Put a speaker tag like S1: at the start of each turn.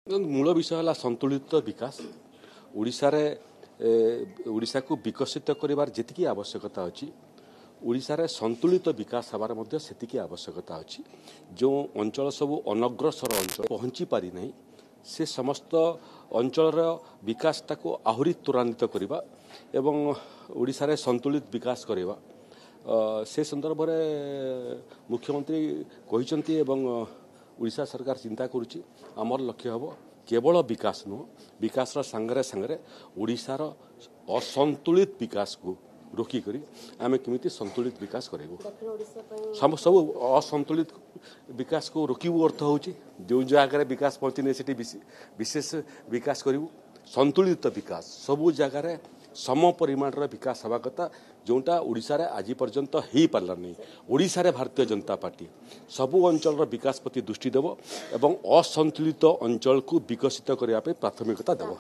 S1: मूल विषय है संतुलित विकास। ओडिशा को विकसित करिवार जेतिकी आवश्यकता अछि ओडिशा संतुलित विकास हबार मध्य सेतिकी आवश्यकता अछि। जो अंचल सब अनग्रसर अंचल पहुँची पारि नहीं से समस्त अंचल विकास ताको आहुरी त्वरान्वित करिबा एवं ओडिशा संतुलित विकास करिबा से संदर्भ में मुख्यमंत्री कहिसंती एवं ओडिशा सरकार चिंता करुच्ची। आमर लक्ष्य हम केवल विकास नुह विकास सांगरे सांगरे ओडिशार असंतुलित विकास को रोकिक आम केमी संतुलित विकास करूँ। सब असंतुलित विकास को रोकू अर्थ हो जो जगह विकास पहुँचने से विशेष विकास करूँ। संतुलित विकास सबू जगार सम परिमाण विकास हवा कथा जोटा ओडिशा आज पर्यंत हो पारा नहीं। ओडिशा रे भारतीय जनता पार्टी सबू अंचल विकास प्रति दृष्टि देव एवं असंतुलित अंचल को विकसित करने प्राथमिकता देव।